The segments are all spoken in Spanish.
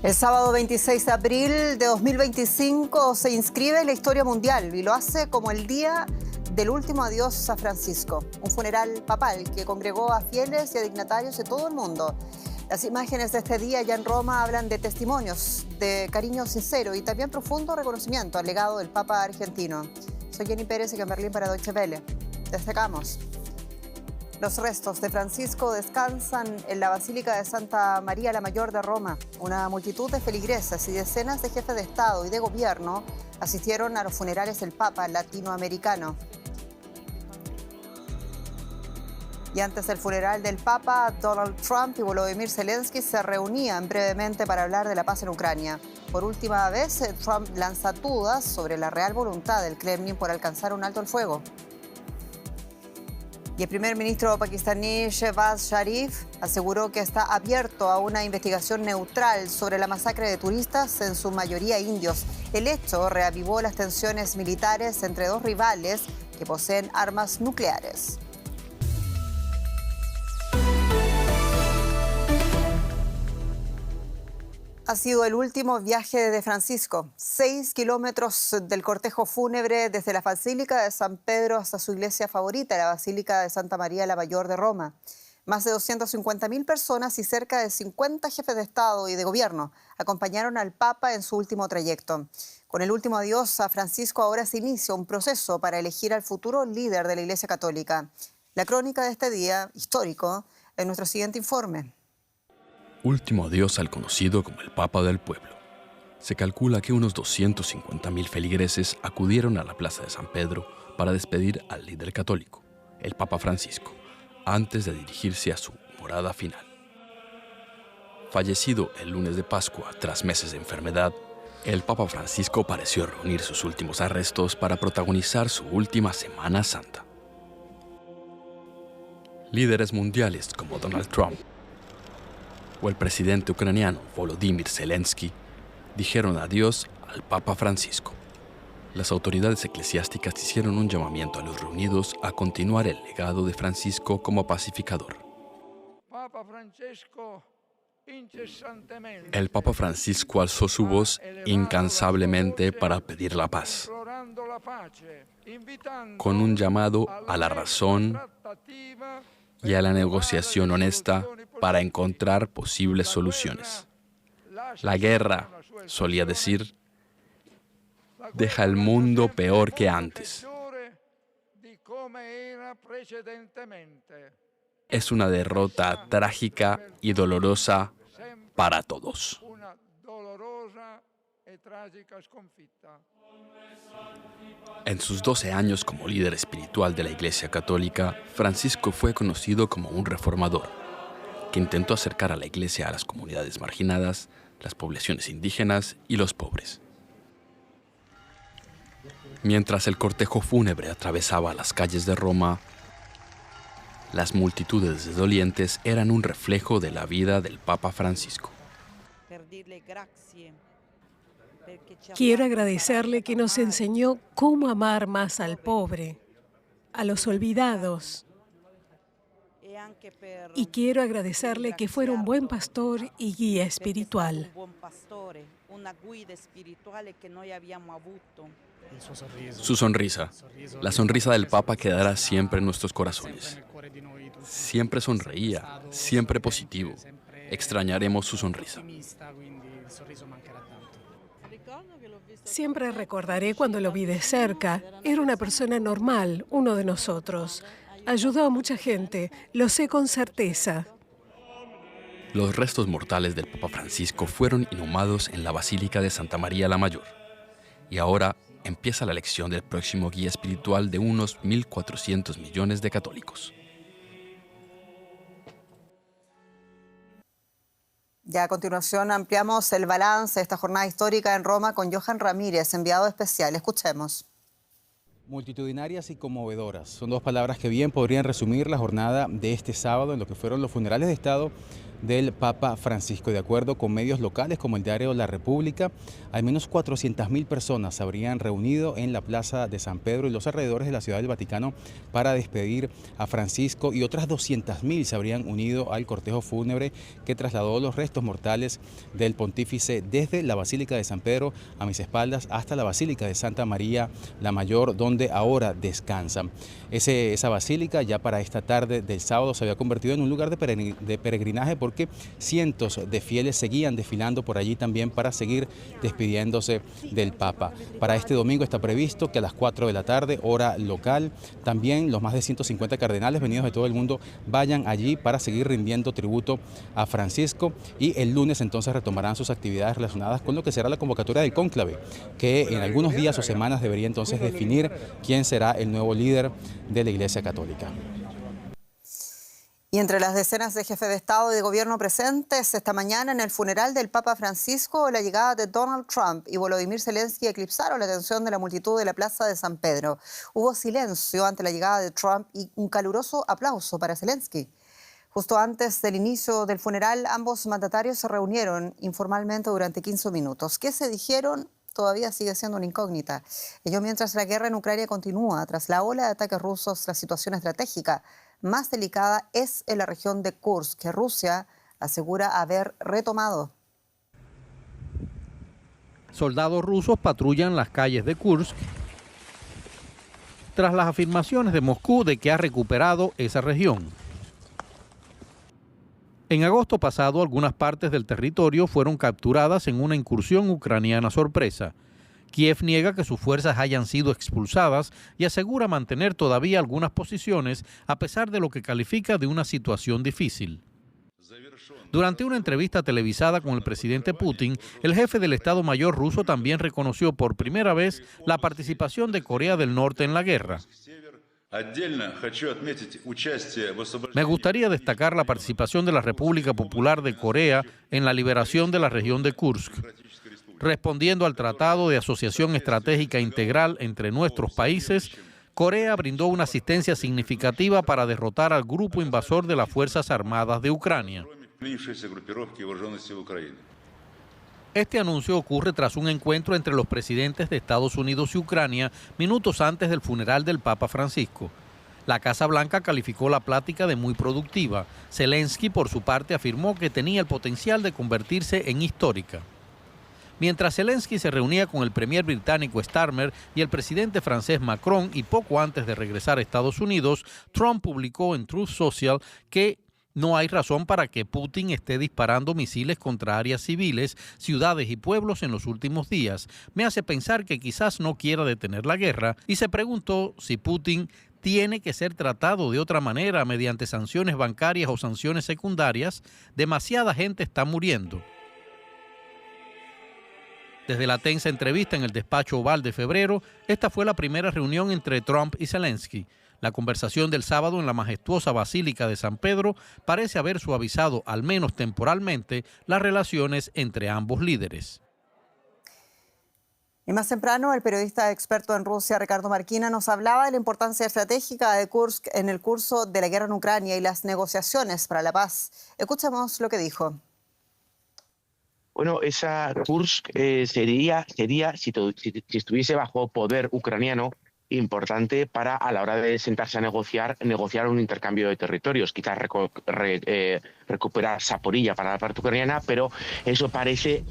El sábado 26 de abril de 2025 se inscribe en la historia mundial y lo hace como el día del último adiós a Francisco, un funeral papal que congregó a fieles y a dignatarios de todo el mundo. Las imágenes de este día ya en Roma hablan de testimonios de cariño sincero y también profundo reconocimiento al legado del Papa argentino. Soy Jenny Pérez y en Berlín para Deutsche Welle. Destacamos. Los restos de Francisco descansan en la Basílica de Santa María la Mayor de Roma. Una multitud de feligreses y decenas de jefes de Estado y de Gobierno asistieron a los funerales del Papa latinoamericano. Y antes del funeral del Papa, Donald Trump y Volodymyr Zelensky se reunían brevemente para hablar de la paz en Ucrania. Por última vez, Trump lanza dudas sobre la real voluntad del Kremlin por alcanzar un alto el fuego. Y el primer ministro pakistaní Shehbaz Sharif aseguró que está abierto a una investigación neutral sobre la masacre de turistas, en su mayoría indios. El hecho reavivó las tensiones militares entre dos rivales que poseen armas nucleares. Ha sido el último viaje de Francisco. 6 kilómetros del cortejo fúnebre desde la Basílica de San Pedro hasta su iglesia favorita, la Basílica de Santa María la Mayor de Roma. Más de 250.000 personas y cerca de 50 jefes de Estado y de Gobierno acompañaron al Papa en su último trayecto. Con el último adiós a Francisco ahora se inicia un proceso para elegir al futuro líder de la Iglesia Católica. La crónica de este día histórico en nuestro siguiente informe. Último adiós al conocido como el Papa del Pueblo. Se calcula que unos 250.000 feligreses acudieron a la Plaza de San Pedro para despedir al líder católico, el Papa Francisco, antes de dirigirse a su morada final. Fallecido el lunes de Pascua tras meses de enfermedad, el Papa Francisco pareció reunir sus últimos arrestos para protagonizar su última Semana Santa. Líderes mundiales como Donald Trump o el presidente ucraniano Volodymyr Zelensky dijeron adiós al Papa Francisco. Las autoridades eclesiásticas hicieron un llamamiento a los reunidos a continuar el legado de Francisco como pacificador. El Papa Francisco alzó su voz incansablemente para pedir la paz, con un llamado a la razón y a la negociación honesta para encontrar posibles soluciones. La guerra, solía decir, deja el mundo peor que antes. Es una derrota trágica y dolorosa para todos. En sus 12 años como líder espiritual de la Iglesia Católica, Francisco fue conocido como un reformador, que intentó acercar a la Iglesia a las comunidades marginadas, las poblaciones indígenas y los pobres. Mientras el cortejo fúnebre atravesaba las calles de Roma, las multitudes de dolientes eran un reflejo de la vida del Papa Francisco. Quiero agradecerle que nos enseñó cómo amar más al pobre, a los olvidados. Y quiero agradecerle que fuera un buen pastor y guía espiritual. Su sonrisa, la sonrisa del Papa quedará siempre en nuestros corazones. Siempre sonreía, siempre positivo. Extrañaremos su sonrisa. Siempre recordaré cuando lo vi de cerca. Era una persona normal, uno de nosotros. Ayudó a mucha gente, lo sé con certeza. Los restos mortales del Papa Francisco fueron inhumados en la Basílica de Santa María la Mayor. Y ahora empieza la elección del próximo guía espiritual de unos 1.400 millones de católicos. Ya a continuación ampliamos el balance de esta jornada histórica en Roma con Johan Ramírez, enviado especial. Escuchemos. Multitudinarias y conmovedoras. Son dos palabras que bien podrían resumir la jornada de este sábado en lo que fueron los funerales de Estado del Papa Francisco. De acuerdo con medios locales como el diario La República, al menos 400.000 personas se habrían reunido en la Plaza de San Pedro y los alrededores de la Ciudad del Vaticano para despedir a Francisco, y otras 200.000 se habrían unido al cortejo fúnebre que trasladó los restos mortales del pontífice desde la Basílica de San Pedro a mis espaldas hasta la Basílica de Santa María la Mayor, donde ahora descansan. Esa basílica ya para esta tarde del sábado se había convertido en un lugar de peregrinaje, porque cientos de fieles seguían desfilando por allí también para seguir despidiéndose del Papa. Para este domingo está previsto que a las 4 de la tarde, hora local, también los más de 150 cardenales venidos de todo el mundo vayan allí para seguir rindiendo tributo a Francisco, y el lunes entonces retomarán sus actividades relacionadas con lo que será la convocatoria del cónclave, que en algunos días o semanas debería entonces definir quién será el nuevo líder de la Iglesia Católica. Y entre las decenas de jefes de Estado y de Gobierno presentes esta mañana en el funeral del Papa Francisco, la llegada de Donald Trump y Volodymyr Zelensky eclipsaron la atención de la multitud de la Plaza de San Pedro. Hubo silencio ante la llegada de Trump y un caluroso aplauso para Zelensky. Justo antes del inicio del funeral, ambos mandatarios se reunieron informalmente durante 15 minutos. ¿Qué se dijeron? Todavía sigue siendo una incógnita. Ello mientras la guerra en Ucrania continúa. Tras la ola de ataques rusos, la situación estratégica más delicada es en la región de Kursk, que Rusia asegura haber retomado. Soldados rusos patrullan las calles de Kursk tras las afirmaciones de Moscú de que ha recuperado esa región. En agosto pasado, algunas partes del territorio fueron capturadas en una incursión ucraniana sorpresa. Kiev niega que sus fuerzas hayan sido expulsadas y asegura mantener todavía algunas posiciones a pesar de lo que califica de una situación difícil. Durante una entrevista televisada con el presidente Putin, el jefe del Estado Mayor ruso también reconoció por primera vez la participación de Corea del Norte en la guerra. Me gustaría destacar la participación de la República Popular de Corea en la liberación de la región de Kursk. Respondiendo al Tratado de Asociación Estratégica Integral entre nuestros países, Corea brindó una asistencia significativa para derrotar al grupo invasor de las Fuerzas Armadas de Ucrania. Este anuncio ocurre tras un encuentro entre los presidentes de Estados Unidos y Ucrania minutos antes del funeral del Papa Francisco. La Casa Blanca calificó la plática de muy productiva. Zelensky, por su parte, afirmó que tenía el potencial de convertirse en histórica. Mientras Zelensky se reunía con el premier británico Starmer y el presidente francés Macron, y poco antes de regresar a Estados Unidos, Trump publicó en Truth Social que no hay razón para que Putin esté disparando misiles contra áreas civiles, ciudades y pueblos en los últimos días. Me hace pensar que quizás no quiera detener la guerra, y se preguntó si Putin tiene que ser tratado de otra manera mediante sanciones bancarias o sanciones secundarias. Demasiada gente está muriendo. Desde la tensa entrevista en el despacho Oval de febrero, esta fue la primera reunión entre Trump y Zelensky. La conversación del sábado en la majestuosa Basílica de San Pedro parece haber suavizado, al menos temporalmente, las relaciones entre ambos líderes. Y más temprano, el periodista experto en Rusia, Ricardo Marquina, nos hablaba de la importancia estratégica de Kursk en el curso de la guerra en Ucrania y las negociaciones para la paz. Escuchemos lo que dijo. Bueno, esa Kursk sería si estuviese bajo poder ucraniano, importante para, a la hora de sentarse a negociar un intercambio de territorios, quizás recuperar Zaporilla para la parte ucraniana, pero eso parece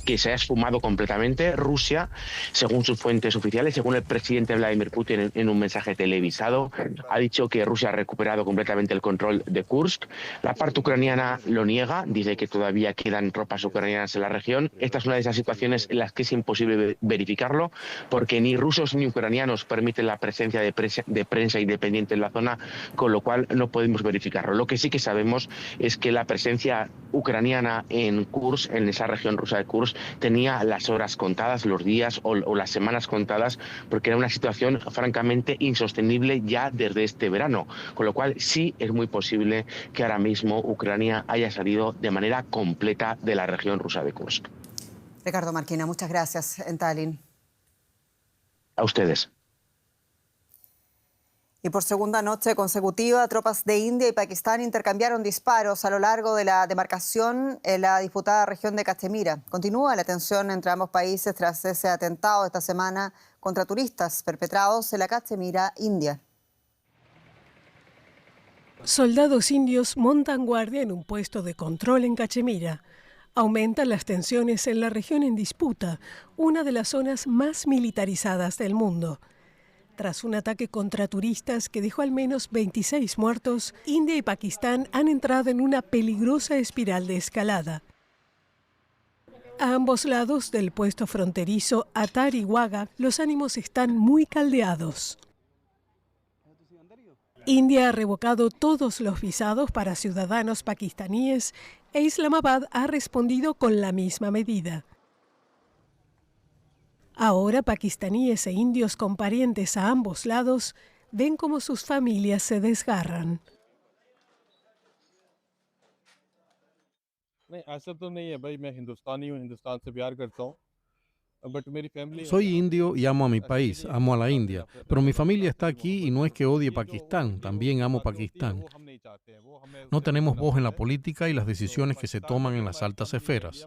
que se ha esfumado completamente. Rusia, según sus fuentes oficiales, según el presidente Vladimir Putin en un mensaje televisado, ha dicho que Rusia ha recuperado completamente el control de Kursk. La parte ucraniana lo niega, dice que todavía quedan tropas ucranianas en la región. Esta es una de esas situaciones en las que es imposible verificarlo, porque ni rusos ni ucranianos permiten la presencia de prensa independiente en la zona, con lo cual no podemos verificarlo. Lo que sí que sabemos es que la presencia ucraniana en Kursk, en esa región rusa de Kursk, tenía las horas contadas, los días o las semanas contadas, porque era una situación francamente insostenible ya desde este verano, con lo cual sí es muy posible que ahora mismo Ucrania haya salido de manera completa de la región rusa de Kursk. Ricardo Marquina, muchas gracias en Tallinn. A ustedes. Y por segunda noche consecutiva, tropas de India y Pakistán intercambiaron disparos a lo largo de la demarcación en la disputada región de Cachemira. Continúa la tensión entre ambos países tras ese atentado esta semana contra turistas perpetrados en la Cachemira, India. Soldados indios montan guardia en un puesto de control en Cachemira. Aumentan las tensiones en la región en disputa, una de las zonas más militarizadas del mundo. Tras un ataque contra turistas que dejó al menos 26 muertos, India y Pakistán han entrado en una peligrosa espiral de escalada. A ambos lados del puesto fronterizo Attar y Wagah, los ánimos están muy caldeados. India ha revocado todos los visados para ciudadanos pakistaníes e Islamabad ha respondido con la misma medida. Ahora pakistaníes e indios con parientes a ambos lados ven cómo sus familias se desgarran. Soy indio y amo a mi país, amo a la India, pero mi familia está aquí y no es que odie Pakistán, también amo Pakistán. No tenemos voz en la política y las decisiones que se toman en las altas esferas.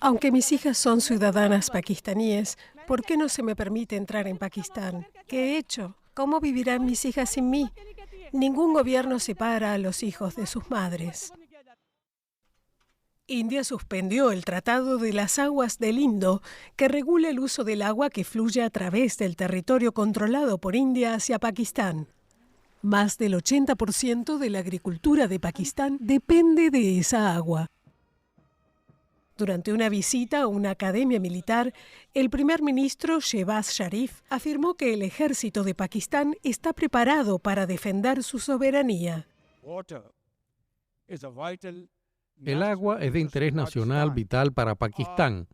Aunque mis hijas son ciudadanas pakistaníes, ¿por qué no se me permite entrar en Pakistán? ¿Qué he hecho? ¿Cómo vivirán mis hijas sin mí? Ningún gobierno separa a los hijos de sus madres. India suspendió el Tratado de las Aguas del Indo, que regula el uso del agua que fluye a través del territorio controlado por India hacia Pakistán. Más del 80% de la agricultura de Pakistán depende de esa agua. Durante una visita a una academia militar, el primer ministro Shehbaz Sharif afirmó que el ejército de Pakistán está preparado para defender su soberanía. El agua es de interés nacional vital para Pakistán.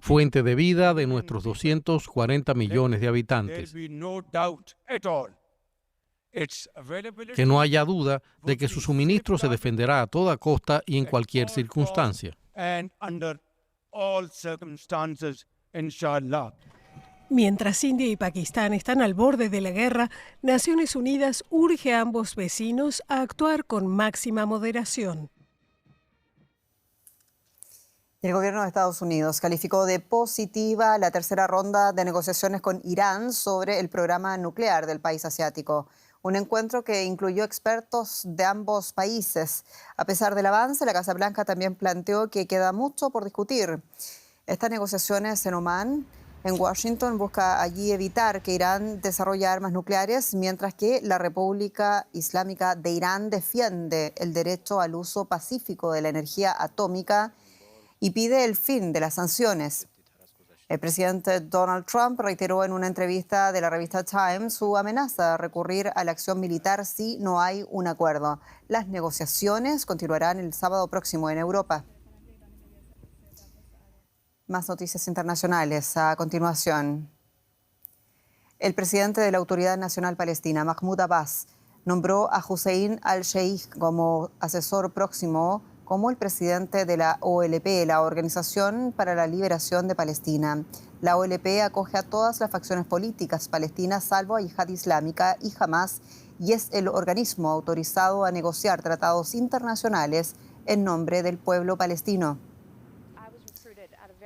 Fuente de vida de nuestros 240 millones de habitantes. Que no haya duda de que su suministro se defenderá a toda costa y en cualquier circunstancia. Mientras India y Pakistán están al borde de la guerra, Naciones Unidas urge a ambos vecinos a actuar con máxima moderación. El gobierno de Estados Unidos calificó de positiva la tercera ronda de negociaciones con Irán sobre el programa nuclear del país asiático. Un encuentro que incluyó expertos de ambos países. A pesar del avance, la Casa Blanca también planteó que queda mucho por discutir. Estas negociaciones en Omán, en Washington, busca allí evitar que Irán desarrolle armas nucleares, mientras que la República Islámica de Irán defiende el derecho al uso pacífico de la energía atómica y pide el fin de las sanciones. El presidente Donald Trump reiteró en una entrevista de la revista Time su amenaza de recurrir a la acción militar si no hay un acuerdo. Las negociaciones continuarán el sábado próximo en Europa. Más noticias internacionales a continuación. El presidente de la Autoridad Nacional Palestina, Mahmoud Abbas, nombró a Hussein al-Sheikh como asesor próximo como el presidente de la OLP, la Organización para la Liberación de Palestina. La OLP acoge a todas las facciones políticas palestinas, salvo a Yihad Islámica y Hamas, y es el organismo autorizado a negociar tratados internacionales en nombre del pueblo palestino.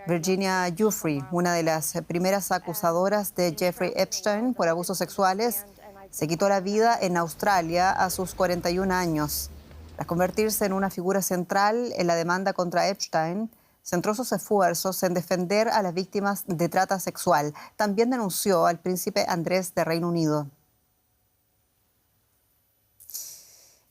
Virginia Giuffre, una de las primeras acusadoras de Jeffrey Epstein por abusos sexuales, se quitó la vida en Australia a sus 41 años. Tras convertirse en una figura central en la demanda contra Epstein, centró sus esfuerzos en defender a las víctimas de trata sexual. También denunció al príncipe Andrés de Reino Unido.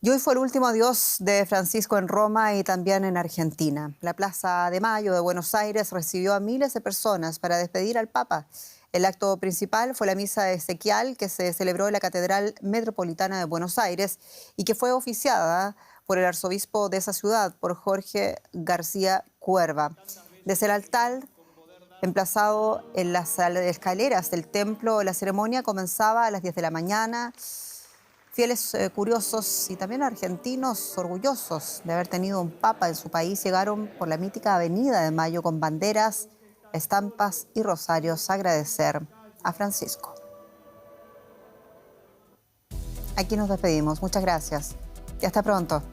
Y hoy fue el último adiós de Francisco en Roma y también en Argentina. La Plaza de Mayo de Buenos Aires recibió a miles de personas para despedir al Papa. El acto principal fue la misa exequial que se celebró en la Catedral Metropolitana de Buenos Aires y que fue oficiada por el arzobispo de esa ciudad, por Jorge García Cuerva. Desde el altar, emplazado en las escaleras del templo, la ceremonia comenzaba a las 10 de la mañana Fieles curiosos y también argentinos orgullosos de haber tenido un papa en su país llegaron por la mítica Avenida de Mayo con banderas, estampas y rosarios a agradecer a Francisco. Aquí nos despedimos. Muchas gracias y hasta pronto.